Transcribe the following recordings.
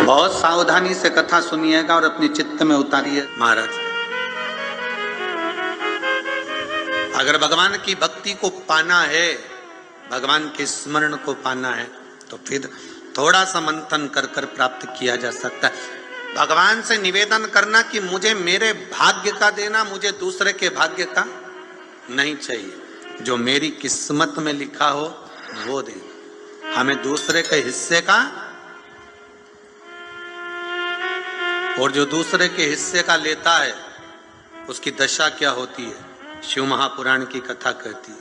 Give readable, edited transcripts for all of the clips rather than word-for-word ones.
बहुत सावधानी से कथा सुनिएगा और अपने चित्त में उतारिए। महाराज, अगर भगवान की भक्ति को पाना है, भगवान के स्मरण को पाना है, तो फिर थोड़ा सा मंथन कर कर प्राप्त किया जा सकता है। भगवान से निवेदन करना कि मुझे मेरे भाग्य का देना, मुझे दूसरे के भाग्य का नहीं चाहिए। जो मेरी किस्मत में लिखा हो वो दे, हमें दूसरे के हिस्से का। और जो दूसरे के हिस्से का लेता है उसकी दशा क्या होती है, शिव महापुराण की कथा कहती है।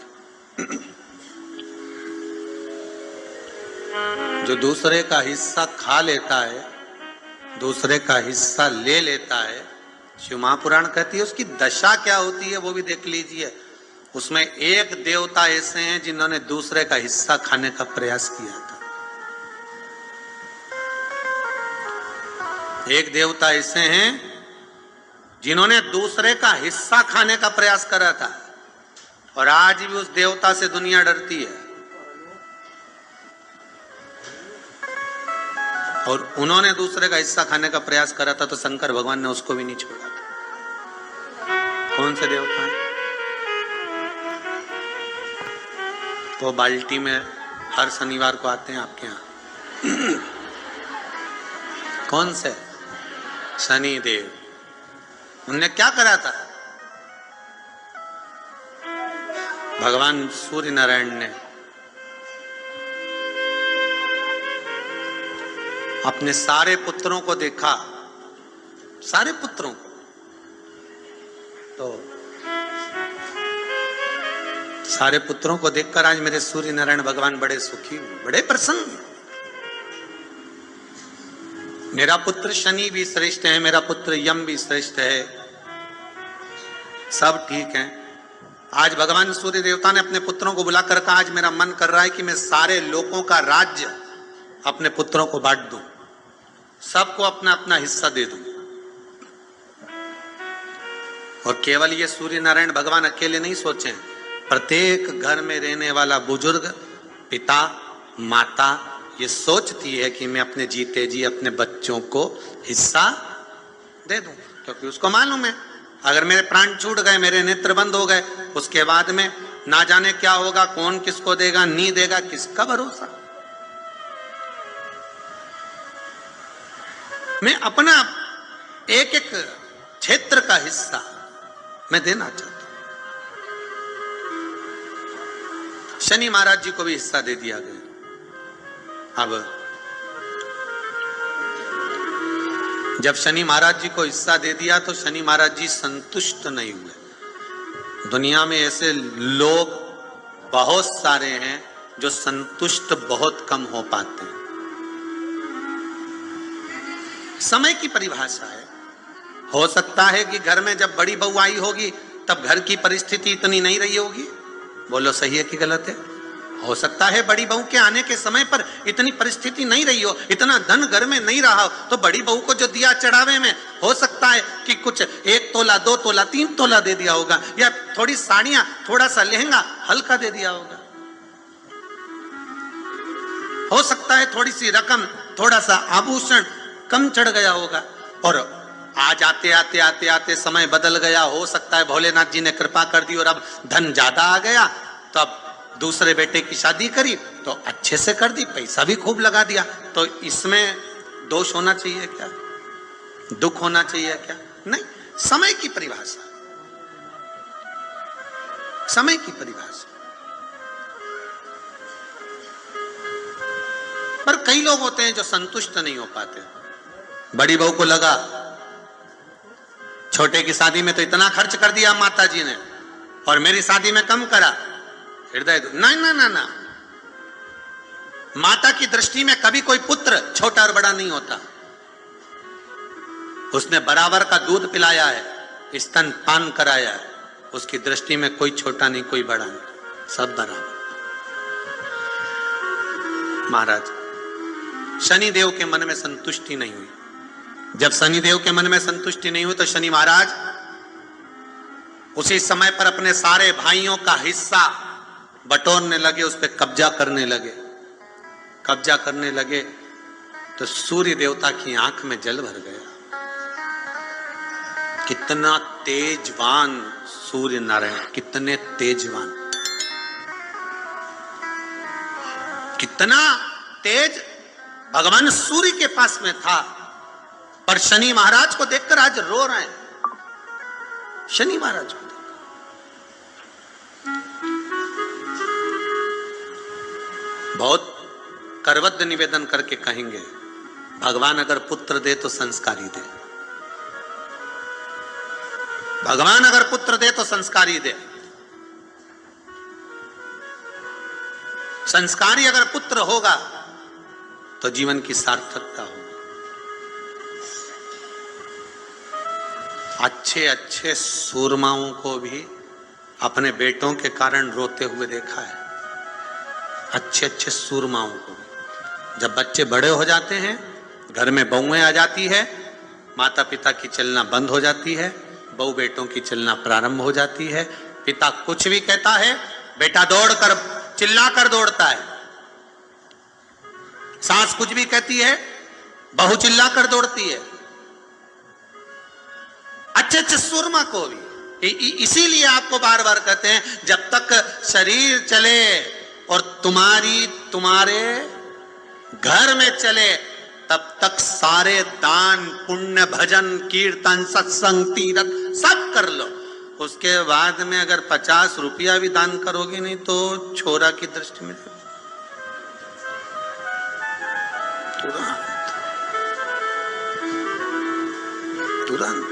जो दूसरे का हिस्सा खा लेता है, दूसरे का हिस्सा ले लेता है, शिव महापुराण कहती है उसकी दशा क्या होती है वो भी देख लीजिए। उसमें एक देवता ऐसे हैं जिन्होंने दूसरे का हिस्सा खाने का प्रयास किया था। एक देवता ऐसे हैं जिन्होंने दूसरे का हिस्सा खाने का प्रयास करा था, और आज भी उस देवता से दुनिया डरती है। और उन्होंने दूसरे का हिस्सा खाने का प्रयास करा था तो शंकर भगवान ने उसको भी नहीं छोड़ा था। कौन से देवता है? वो बाल्टी में हर शनिवार को आते हैं आपके यहाँ। कौन से? शनि देव। उनने क्या करा था? भगवान सूर्य नारायण ने अपने सारे पुत्रों को देखा, सारे पुत्रों को, तो सारे पुत्रों को देखकर आज मेरे सूर्य नारायण भगवान बड़े सुखी, बड़े प्रसन्न। मेरा पुत्र शनि भी श्रेष्ठ है, मेरा पुत्र यम भी श्रेष्ठ है, सब ठीक है। आज भगवान सूर्य देवता ने अपने पुत्रों को बुलाकर कहा, आज मेरा मन कर रहा है कि मैं सारे लोगों का राज्य अपने पुत्रों को बांट दूं, सबको अपना अपना हिस्सा दे दूं। और केवल ये सूर्य नारायण भगवान अकेले नहीं सोचे, प्रत्येक घर में रहने वाला बुजुर्ग, पिता, माता ये सोचती है कि मैं अपने जीते जी अपने बच्चों को हिस्सा दे दूं, क्योंकि उसको मालूम है अगर मेरे प्राण छूट गए, मेरे नेत्र बंद हो गए, उसके बाद में ना जाने क्या होगा, कौन किसको देगा, नहीं देगा, किसका भरोसा। मैं अपना एक एक क्षेत्र का हिस्सा मैं देना चाहता हूं। शनि महाराज जी को भी हिस्सा दे दिया गया। अब जब शनि महाराज जी को हिस्सा दे दिया तो शनि महाराज जी संतुष्ट नहीं हुए। दुनिया में ऐसे लोग बहुत सारे हैं जो संतुष्ट बहुत कम हो पाते हैं। समय की परिभाषा है। हो सकता है कि घर में जब बड़ी बहू आई होगी तब घर की परिस्थिति इतनी नहीं रही होगी। बोलो सही है कि गलत है? हो सकता है बड़ी बहू के आने के समय पर इतनी परिस्थिति नहीं रही हो, इतना धन घर में नहीं रहा हो, तो बड़ी बहू को जो दिया चढ़ावे में हो सकता है कि कुछ 1 तोला, 2 तोला, 3 तोला दे दिया होगा, या थोड़ी साड़ियां, थोड़ा सा लहंगा हल्का दे दिया होगा। हो सकता है थोड़ी सी रकम, थोड़ा सा आभूषण कम चढ़ गया होगा। और आज आते आते आते आते समय बदल गया। हो सकता है भोलेनाथ जी ने कृपा कर दी और अब धन ज्यादा आ गया, तो अब दूसरे बेटे की शादी करी तो अच्छे से कर दी, पैसा भी खूब लगा दिया। तो इसमें दोष होना चाहिए क्या? दुख होना चाहिए क्या? नहीं। समय की परिभाषा, समय की परिभाषा। पर कई लोग होते हैं जो संतुष्ट नहीं हो पाते। बड़ी बहू को लगा छोटे की शादी में तो इतना खर्च कर दिया माता जी ने, और मेरी शादी में कम करा। हृदय ना ना ना ना, माता की दृष्टि में कभी कोई पुत्र छोटा और बड़ा नहीं होता। उसने बराबर का दूध पिलाया है, स्तन पान कराया है, उसकी दृष्टि में कोई छोटा नहीं, कोई बड़ा नहीं, सब बराबर। महाराज, शनिदेव के मन में संतुष्टि नहीं हुई। जब शनिदेव के मन में संतुष्टि नहीं हुई तो शनि महाराज उसी समय पर अपने सारे भाइयों का हिस्सा बटोरने लगे, उस पर कब्जा करने लगे। तो सूर्य देवता की आंख में जल भर गया। कितना तेजवान सूर्य नारायण, कितने तेजवान, कितना तेज भगवान सूर्य के पास में था। पर शनि महाराज को देखकर आज रो रहे हैं। शनि महाराज को देखकर बहुत करवद्ध निवेदन करके कहेंगे, भगवान अगर पुत्र दे तो संस्कारी दे। भगवान अगर पुत्र दे तो संस्कारी दे। संस्कारी अगर पुत्र होगा तो जीवन की सार्थकता होगी। अच्छे अच्छे सूरमाओं को भी अपने बेटों के कारण रोते हुए देखा है। अच्छे अच्छे सूरमाओं को भी जब बच्चे बड़े हो जाते हैं, घर में बहुएं आ जाती है, माता पिता की चलना बंद हो जाती है, बहू बेटों की चलना प्रारंभ हो जाती है। पिता कुछ भी कहता है, बेटा दौड़ कर चिल्ला कर दौड़ता है। सास कुछ भी कहती है, बहू चिल्ला कर दौड़ती है। अच्छे अच्छे सुरमा को भी इसीलिए आपको बार बार कहते हैं, जब तक शरीर चले और तुम्हारे घर में चले, तब तक सारे दान पुण्य भजन कीर्तन सत्संग तीर्थ सब कर लो। उसके बाद में अगर 50 रुपया भी दान करोगे नहीं तो छोरा की दृष्टि में तुरंत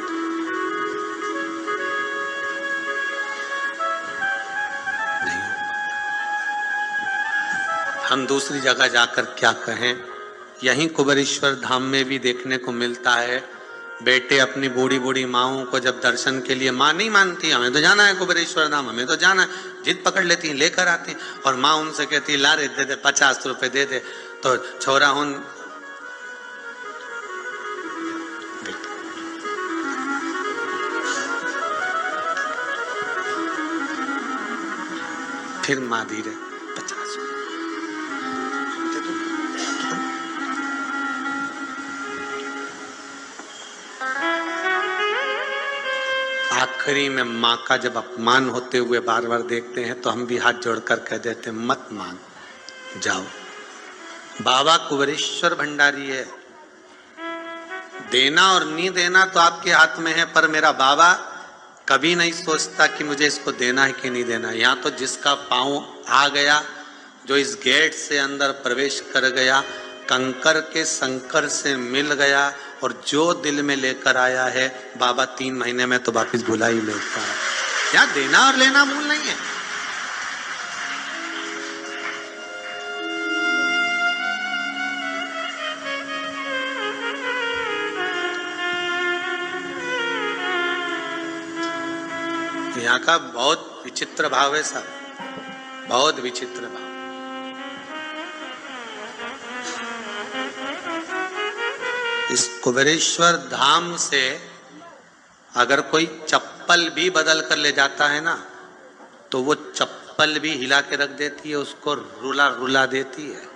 नहीं। हम दूसरी जगह जाकर क्या कहें, यहीं कुबेरेश्वर धाम में भी देखने को मिलता है। बेटे अपनी बूढ़ी बूढ़ी माओं को जब दर्शन के लिए, माँ नहीं मानती, हमें तो जाना है कुबेरेश्वर धाम, हमें तो जाना है, जिद पकड़ लेती है, लेकर आती, और माँ उनसे कहती ला रे दे दे 50 रुपए दे दे। तो छोरा उन फिर माँ धीरे 50 आखिरी में माँ का जब अपमान होते हुए बार बार देखते हैं तो हम भी हाथ जोड़कर कह देते हैं, मत मांग, जाओ। बाबा कुबेरेश्वर भंडारी है। देना और नहीं देना तो आपके हाथ में है, पर मेरा बाबा कभी नहीं सोचता कि मुझे इसको देना है कि नहीं देना। यहाँ तो जिसका पांव आ गया, जो इस गेट से अंदर प्रवेश कर गया, कंकर के संकर से मिल गया, और जो दिल में लेकर आया है बाबा 3 महीने में तो वापिस भुला ही लेता है। क्या देना और लेना मूल नहीं है। यहाँ का बहुत विचित्र भाव है साहब, बहुत विचित्र भाव। इस कुबेरेश्वर धाम से अगर कोई चप्पल भी बदल कर ले जाता है ना, तो वो चप्पल भी हिला के रख देती है, उसको रुला रुला देती है।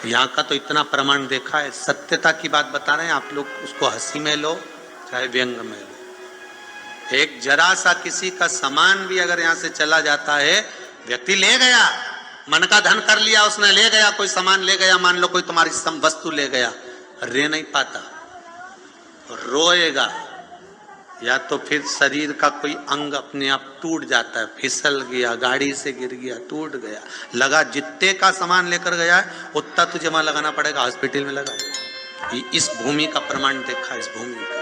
यहाँ का तो इतना प्रमाण देखा है। सत्यता की बात बता रहे हैं आप लोग, उसको हंसी में लो चाहे व्यंग में लो। एक जरा सा किसी का सामान भी अगर यहाँ से चला जाता है, व्यक्ति ले गया, मन का धन कर लिया उसने, ले गया, कोई सामान ले गया, मान लो कोई तुम्हारी वस्तु ले गया, रह नहीं पाता, रोएगा, या तो फिर शरीर का कोई अंग अपने आप टूट जाता है, फिसल गया, गाड़ी से गिर गया, टूट गया, लगा जितने का सामान लेकर गया है उतना तुझे वहां लगाना पड़ेगा, हॉस्पिटल में लगा। इस भूमि का प्रमाण देखा, इस भूमि का।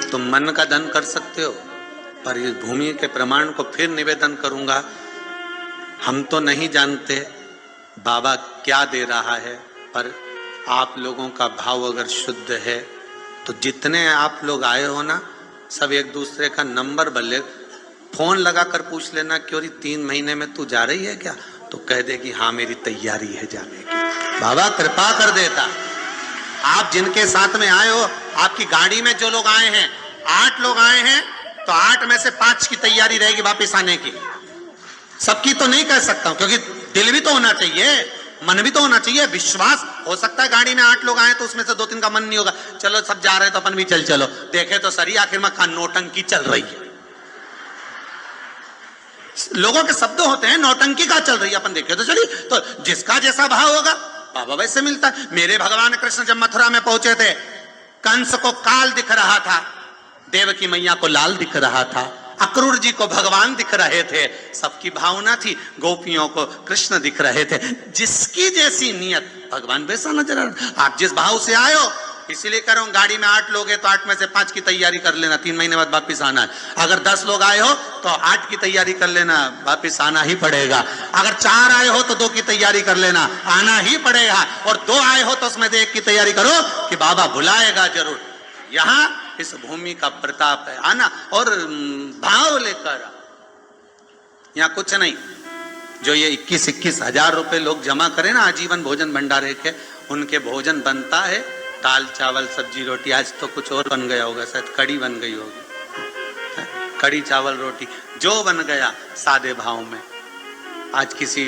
तुम मन का धन कर सकते हो, पर इस भूमि के प्रमाण को फिर निवेदन करूंगा, हम तो नहीं जानते बाबा क्या दे रहा है, पर आप लोगों का भाव अगर शुद्ध है तो जितने आप लोग आए हो ना, सब एक दूसरे का नंबर बदले, फोन लगाकर पूछ लेना क्यों 3 महीने में तू जा रही है क्या, तो कह देगी हाँ मेरी तैयारी है जाने की। बाबा कृपा कर देता। आप जिनके साथ में आए हो, आपकी गाड़ी में जो लोग आए हैं, 8 लोग आए हैं, तो 8 में से 5 की तैयारी रहेगी वापस आने की। सबकी तो नहीं कह सकता हूं, क्योंकि दिल भी तो होना चाहिए, मन भी तो होना चाहिए, विश्वास। हो सकता है गाड़ी में 8 लोग आए तो उसमें से 2-3 का मन नहीं होगा, चलो सब जा रहे हैं तो अपन भी चलो। देखे तो सरी आखिर में नौटंकी चल रही है। लोगों के शब्द होते हैं, नौटंकी का चल रही है, अपन देखे तो चलिए। तो जिसका जैसा भाव होगा बाबा वैसे मिलता है। मेरे भगवान कृष्ण जब मथुरा में पहुंचे थे, कंस को काल दिख रहा था, देवकी मैया को लाल दिख रहा था, अक्रूर जी को भगवान दिख रहे थे, सबकी भावना थी, गोपियों को कृष्ण दिख रहे थे। जिसकी जैसी नियत भगवान वैसा नजर आ रहा। आप जिस भाव से आए हो, इसीलिए कह रहा हूं, गाड़ी में 8 लोग हैं तो 8 में से 5 की तैयारी कर लेना, 3 महीने बाद वापिस आना है। अगर 10 लोग आए हो तो 8 की तैयारी कर लेना, वापिस आना ही पड़ेगा। अगर 4 आए हो तो 2 की तैयारी कर लेना, आना ही पड़ेगा। और 2 आए हो तो उसमें से 1 की तैयारी करो कि बाबा बुलाएगा जरूर। यहां इस भूमि का प्रताप है, आना और भाव लेकर। यहां कुछ नहीं, जो ये 21-21 हजार रुपए लोग जमा करें ना आजीवन भोजन भंडारे के, उनके भोजन बनता है दाल चावल सब्जी रोटी। आज तो कुछ और बन गया होगा, शायद कड़ी बन गई होगी, कड़ी चावल रोटी जो बन गया सादे भाव में। आज किसी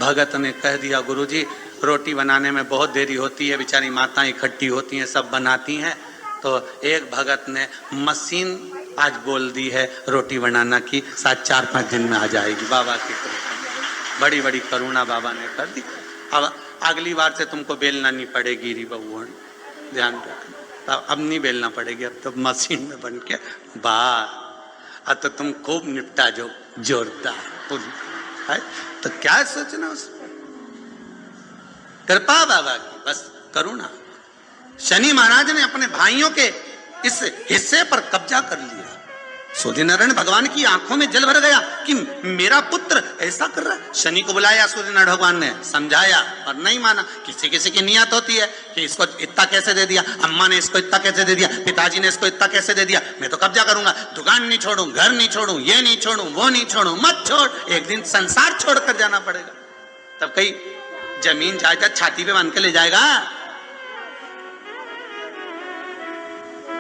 भगत ने कह दिया, गुरुजी रोटी बनाने में बहुत देरी होती है, बेचारी माताएं इकट्ठी होती हैं, सब बनाती हैं। तो एक भगत ने मशीन आज बोल दी है रोटी बनाना की, शायद 4-5 दिन में आ जाएगी। बाबा की बड़ी बड़ी करुणा बाबा ने कर दी। अब अगली बार से तुमको बेलना नहीं पड़ेगी री बबुआ, ध्यान रखना। अब नहीं बेलना पड़ेगी, अब तो मशीन में बन के अब तो तुम खूब निपटा जो जोरदार है। तो क्या सोचना उस कृपा बाबा की, बस करुणा। शनि महाराज ने अपने भाइयों के इस हिस्से पर कब्जा कर लिया। सूर्यनारायण भगवान की आंखों में जल भर गया कि मेरा पुत्र ऐसा कर रहा है। शनि को बुलाया सूर्यनारायण भगवान ने, समझाया और नहीं माना। किसी किसी की नियत होती है कि इसको इतना कैसे दे दिया, अम्मा ने इसको इतना कैसे दे दिया, पिताजी ने इसको इतना कैसे दे दिया, मैं तो कब्जा करूंगा, दुकान नहीं छोड़ू, घर नहीं छोड़ू, ये नहीं छोड़ू, वो नहीं छोड़ू। मत छोड़, एक दिन संसार छोड़ कर जाना पड़ेगा। तब कई जमीन जायदाद छाती पे बांध के ले जाएगा।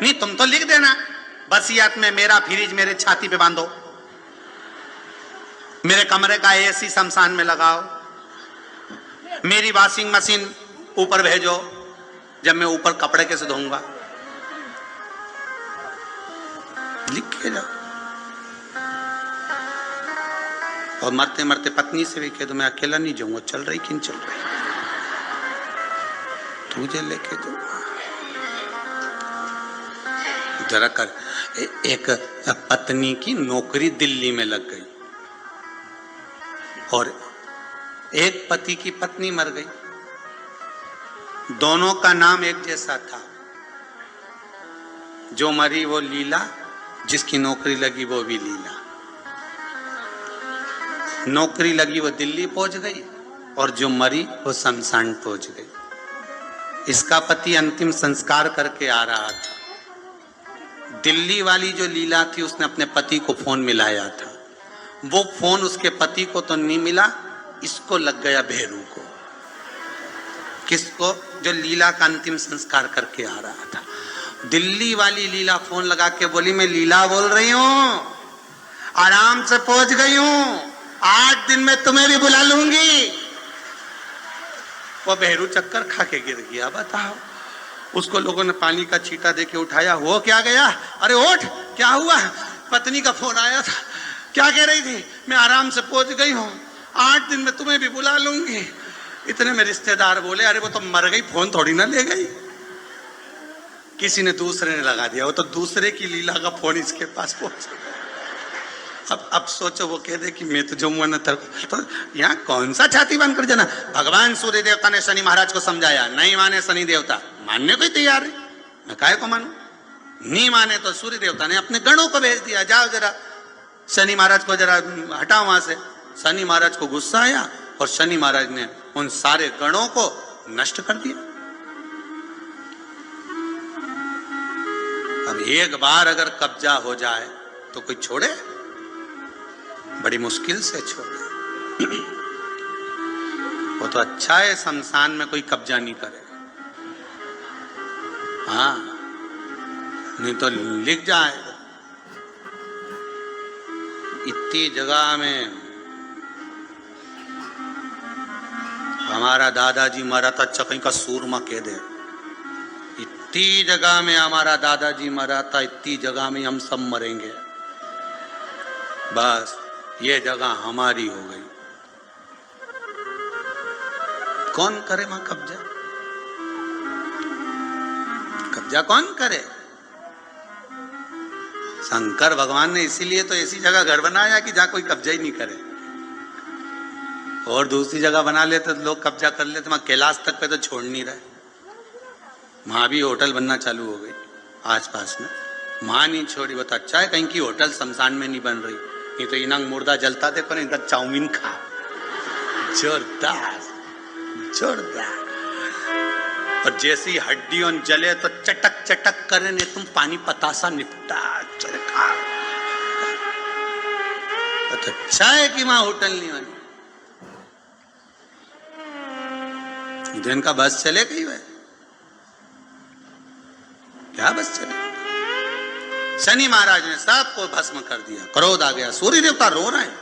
नहीं, तुम तो लिख देना वसीयत में, मेरा फ्रिज मेरे छाती पे बांधो, मेरे कमरे का एसी शमशान में लगाओ, मेरी वॉशिंग मशीन ऊपर भेजो, जब मैं ऊपर कपड़े कैसे धोऊंगा, लिख के जाओ। और मरते मरते पत्नी से भी कह दो, मैं अकेला नहीं जाऊंगा, चल रही कि नहीं चल रही, तुझे लेके जाऊंगा। जरा कर। एक पत्नी की नौकरी दिल्ली में लग गई और एक पति की पत्नी मर गई। दोनों का नाम एक जैसा था। जो मरी वो लीला, जिसकी नौकरी लगी वो भी लीला। नौकरी लगी वो दिल्ली पहुंच गई और जो मरी वो शमशान पहुंच गई। इसका पति अंतिम संस्कार करके आ रहा था। दिल्ली वाली जो लीला थी, उसने अपने पति को फोन मिलाया था। वो फोन उसके पति को तो नहीं मिला, इसको लग गया भेरू को। किसको? जो लीला का अंतिम संस्कार करके आ रहा था। दिल्ली वाली लीला फोन लगा के बोली, मैं लीला बोल रही हूं, आराम से पहुंच गई हूं, 8 दिन में तुम्हें भी बुला लूंगी। वो भेरू चक्कर खा के गिर गया। बताओ, उसको लोगों ने पानी का छींटा देके उठाया। वो क्या गया? अरे उठ, क्या हुआ? पत्नी का फोन आया था। क्या कह रही थी? मैं आराम से पहुंच गई हूँ, 8 दिन में तुम्हें भी बुला लूंगी। इतने में रिश्तेदार बोले, अरे वो तो मर गई, फोन थोड़ी ना ले गई, किसी ने दूसरे ने लगा दिया। वो तो दूसरे की लीला का फोन इसके पास पहुंच। अब सोचो, वो कह दे कि मैं तो जाऊंगा ना, तो यहाँ कौन सा छाती बांध कर जाना। भगवान सूर्य देवता ने शनि महाराज को समझाया, नहीं माने शनि देवता, मानने को ही तैयार है, मैं काहे को मानूं। नहीं माने तो सूर्य देवता ने अपने गणों को भेज दिया, जाओ जरा शनि महाराज को जरा हटाओ वहां से। शनि महाराज को गुस्सा आया और शनि महाराज ने उन सारे गणों को नष्ट कर दिया। अब एक बार अगर कब्जा हो जाए तो कोई छोड़े? बड़ी मुश्किल से छोड़े। वो तो अच्छा है शमशान में कोई कब्जा नहीं करे। हाँ, नहीं तो लिख जाए, इतनी जगह में हमारा दादाजी मरा था, अच्छा कहीं का सूरमा कह दे। इतनी जगह में हमारा दादाजी मरा था, इतनी जगह में हम सब मरेंगे, बस ये जगह हमारी हो गई। कौन करे वहां कब्जा? कब्जा कौन करे? शंकर भगवान ने इसीलिए तो ऐसी जगह घर बनाया कि जहां कोई कब्जा ही नहीं करे। और दूसरी जगह बना लेते तो लोग कब्जा कर लेते। वहां कैलाश तक पे तो छोड़ नहीं रहे। वहां भी होटल बनना चालू हो गई आसपास में। वहां नहीं छोड़ी, वो तो अच्छा है कहीं की होटल शमशान में नहीं बन रही। नहीं तो इनंग मुर्दा जलता देखो ना, इधर चाउमीन खा, जोरदार जोरदार। और जैसी हड्डियों जले तो चटक चटक करे, ने तुम पानी पतासा निपटा चरखा। तो अच्छा है कि वहां होटल नहीं बनी। दिन का बस चले गई वह, क्या बस चले। शनि महाराज ने सबको भस्म कर दिया, क्रोध आ गया। सूर्य देवता रो रहे हैं,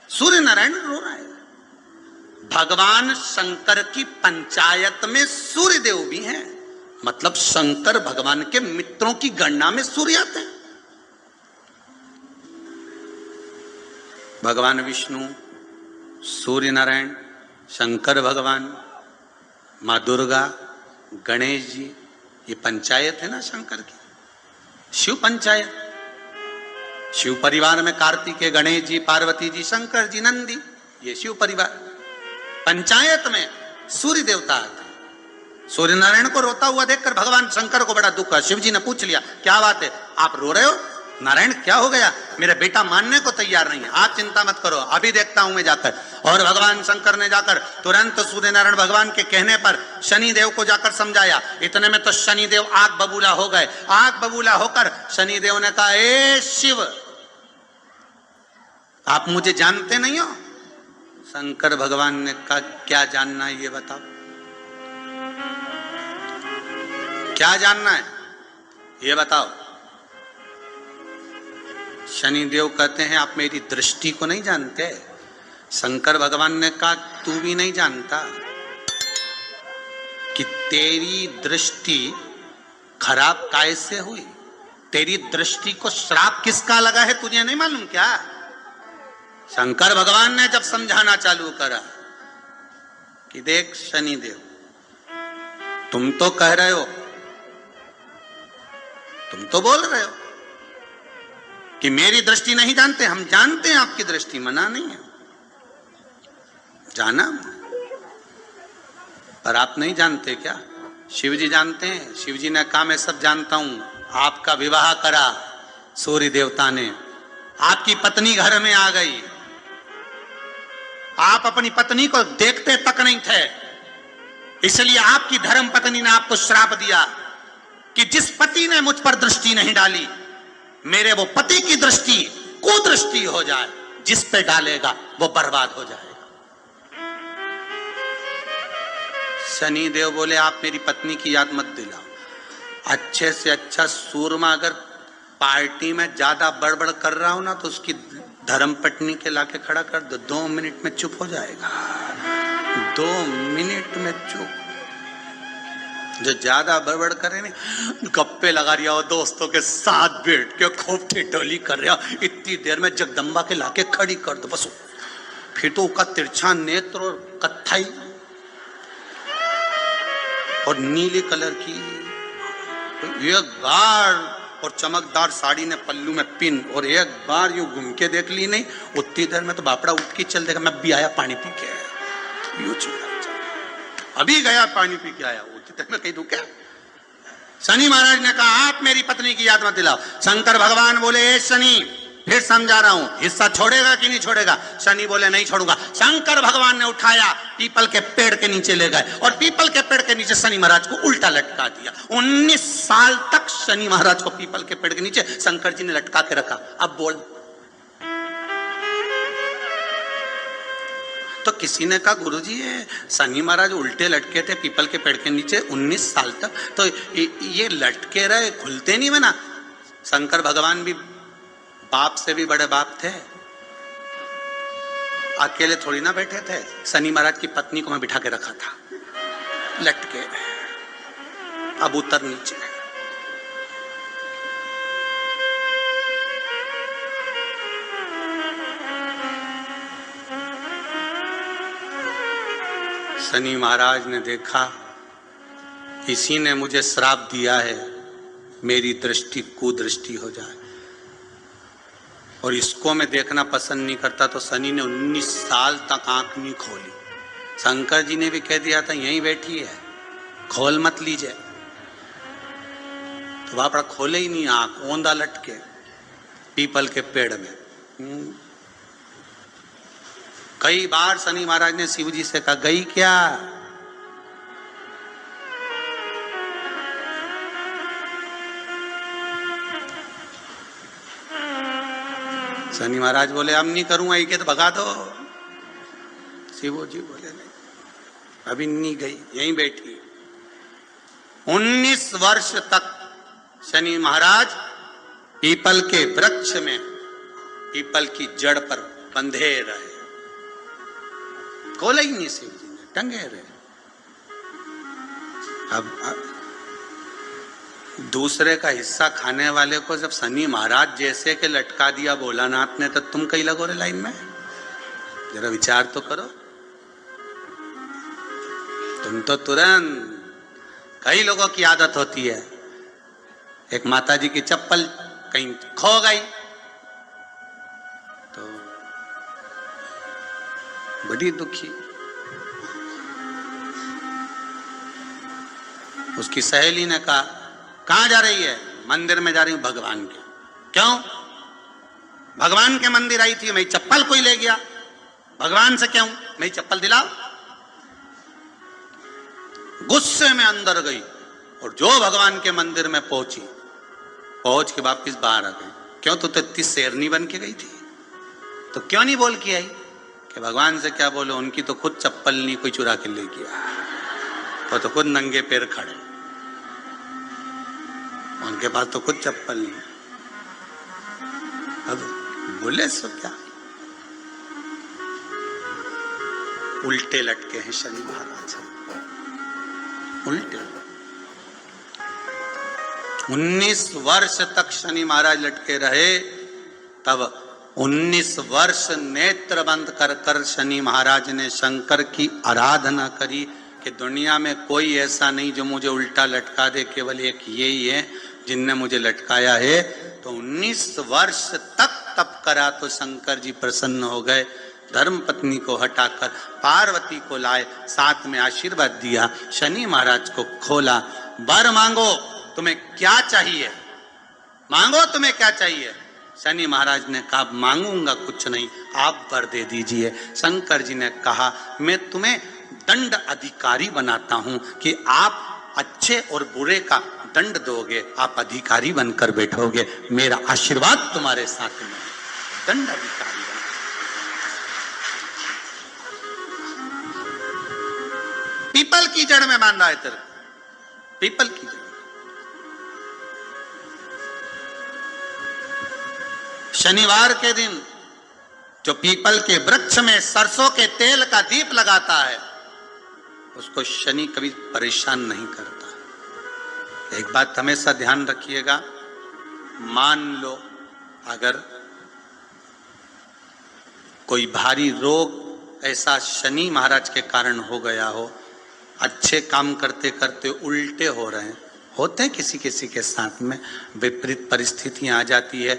सूर्य नारायण रो रहे हैं। भगवान शंकर की पंचायत में सूर्य देव भी हैं, मतलब शंकर भगवान के मित्रों की गणना में सूर्य आते हैं। भगवान विष्णु, सूर्य नारायण, शंकर भगवान, मां दुर्गा, गणेश जी, ये पंचायत है ना शंकर की, शिव पंचायत। शिव परिवार में कार्तिकेय, गणेश जी, पार्वती जी, शंकर जी, नंदी, ये शिव परिवार। पंचायत में सूर्य देवता आते हैं। सूर्य नारायण को रोता हुआ देखकर भगवान शंकर को बड़ा दुख है। शिव जी ने पूछ लिया, क्या बात है, आप रो रहे हो? नारायण क्या हो गया? मेरा बेटा मानने को तैयार नहीं है। आप चिंता मत करो, अभी देखता हूं मैं जाकर। और भगवान शंकर ने जाकर तुरंत सूर्य नारायण भगवान के कहने पर शनि देव को जाकर समझाया। इतने में तो शनि देव आग बबूला हो गए। आग बबूला होकर शनि देव ने कहा, ए शिव, आप मुझे जानते नहीं हो? शंकर भगवान ने कहा, क्या जानना है ये बताओ, क्या जानना है ये बताओ। शनि देव कहते हैं, आप मेरी दृष्टि को नहीं जानते। शंकर भगवान ने कहा, तू भी नहीं जानता कि तेरी दृष्टि खराब कैसे हुई? तेरी दृष्टि को श्राप किसका लगा है, तुझे नहीं मालूम क्या? शंकर भगवान ने जब समझाना चालू करा कि देख शनि देव, तुम तो कह रहे हो, तुम तो बोल रहे हो कि मेरी दृष्टि नहीं जानते। हम जानते हैं आपकी दृष्टि, मना नहीं है, जाना, पर आप नहीं जानते क्या? शिव जी जानते हैं। शिव जी ने कहा, मैं सब जानता हूं। आपका विवाह करा सूर्य देवता ने, आपकी पत्नी घर में आ गई, आप अपनी पत्नी को देखते तक नहीं थे, इसलिए आपकी धर्म पत्नी ने आपको श्राप दिया कि जिस पति ने मुझ पर दृष्टि नहीं डाली, मेरे वो पति की दृष्टि कुदृष्टि हो जाए, जिस पे डालेगा वो बर्बाद हो जाएगा। शनि देव बोले, आप मेरी पत्नी की याद मत दिलाओ। अच्छे से अच्छा सूरमा अगर पार्टी में ज्यादा बड़बड़ कर रहा हो ना, तो उसकी धर्म पत्नी के लाके खड़ा कर दो, 2 मिनट में चुप हो जाएगा। 2 मिनट में चुप। जो ज्यादा बड़बड़ करे नहीं, गप्पे लगा रहा हो, दोस्तों के साथ बैठ के खूब ठिठोली कर रहा हो, इतनी देर में जगदम्बा के लाके खड़ी कर दो बस। फिर तो उसका तिरछा नेत्र और कत्थई और नीले कलर की एक बार, और चमकदार साड़ी ने पल्लू में पिन, और एक बार यूं घूम के देख ली नहीं, उतनी देर में तो बापड़ा उठ के चल देगा, मैं भी आया पानी पी के आया, यूं चुप, अभी गया पानी पी के आया, उतनी देर में कहीं रुके। शनि महाराज ने कहा, आप मेरी पत्नी की याद मत दिलाओ। शंकर भगवान बोले, शनि, फिर समझा रहा हूं, हिस्सा छोड़ेगा कि नहीं छोड़ेगा? शनि बोले, नहीं छोड़ूंगा। शंकर भगवान ने उठाया, पीपल के पेड़ के नीचे ले गए, और पीपल के पेड़ के नीचे शनि महाराज को उल्टा लटका दिया। 19 साल तक शनि महाराज को पीपल के पेड़ के नीचे शंकर जी ने लटका के रखा। अब बोल, तो किसी ने कहा, गुरुजी ये शनि महाराज उल्टे लटके थे पीपल के पेड़ के नीचे 19 साल तक, तो ये लटके रहे, खुलते नहीं बना? शंकर भगवान भी बाप से भी बड़े बाप थे। अकेले थोड़ी ना बैठे थे, शनि महाराज की पत्नी को मैं बिठा के रखा था लटके। अब उतर नीचे। शनि महाराज ने देखा किसी ने मुझे श्राप दिया है, मेरी दृष्टि कुदृष्टि हो जाए, और इसको मैं देखना पसंद नहीं करता। तो शनि ने 19 साल तक आंख नहीं खोली। शंकर जी ने भी कह दिया था यहीं बैठी है, खोल मत लीजिए, तो वहां पर खोले ही नहीं आंख, ओंधा लटके पीपल के पेड़ में। कई बार शनि महाराज ने शिव जी से कहा गई क्या? शनि महाराज बोले अब नहीं करूंगा, ये तो भगा दो। शिव जी बोले नहीं, अभी नहीं गई, यहीं बैठी। 19 वर्ष तक शनि महाराज पीपल के वृक्ष में, पीपल की जड़ पर बंधे रहे, खोला ही नहीं शिव जी ने, टंगे रहे। अब दूसरे का हिस्सा खाने वाले को जब शनि महाराज जैसे के लटका दिया भोलानाथ ने, तो तुम कहीं लगो रे लाइन में? जरा विचार तो करो। तुम तो तुरंत, कई लोगों की आदत होती है, एक माताजी की चप्पल कहीं खो गई तो बड़ी दुखी। उसकी सहेली ने कहा कहां जा रही है? मंदिर में जा रही हूं भगवान के। क्यों? भगवान के मंदिर आई थी, मेरी चप्पल कोई ले गया। भगवान से क्यों? मेरी चप्पल दिलाओ। गुस्से में अंदर गई और जो भगवान के मंदिर में पहुंची, पहुंच के वापिस बाहर आ गई। क्यों? तो इतनी शेरनी बन के गई थी, तो क्यों नहीं बोल के आई कि भगवान से क्या बोलो, उनकी तो खुद चप्पल नहीं कोई चुरा के ले गया, वो तो खुद नंगे पैर खड़े, उनके पास तो खुद चप्पल नहीं। अब बोले सो क्या? उल्टे लटके हैं शनि महाराज, उल्टे। 19 वर्ष तक शनि महाराज लटके रहे। तब 19 वर्ष नेत्र बंद कर कर शनि महाराज ने शंकर की आराधना करी कि दुनिया में कोई ऐसा नहीं जो मुझे उल्टा लटका दे, केवल एक यही है जिनने मुझे लटकाया है। तो 19 वर्ष तक तप करा तो शंकर जी प्रसन्न हो गए। धर्म पत्नी को हटाकर पार्वती को लाए, साथ में आशीर्वाद दिया, शनि महाराज को खोला। वर मांगो, तुम्हें क्या चाहिए? मांगो, तुम्हें क्या चाहिए? शनि महाराज ने कहा मांगूंगा कुछ नहीं, आप वर दे दीजिए। शंकर जी ने कहा मैं तुम्हें दंड अधिकारी बनाता हूं कि आप अच्छे और बुरे का दंड दोगे, आप अधिकारी बनकर बैठोगे, मेरा आशीर्वाद तुम्हारे साथ में। दंड अधिकारी पीपल की जड़ में बांधा है तेरे, पीपल की जड़। शनिवार के दिन जो पीपल के वृक्ष में सरसों के तेल का दीप लगाता है, उसको शनि कभी परेशान नहीं करता। एक बात हमेशा ध्यान रखिएगा, मान लो अगर कोई भारी रोग ऐसा शनि महाराज के कारण हो गया हो, अच्छे काम करते करते उल्टे हो रहे हैं, होते हैं किसी किसी के साथ में, विपरीत परिस्थितियां आ जाती है।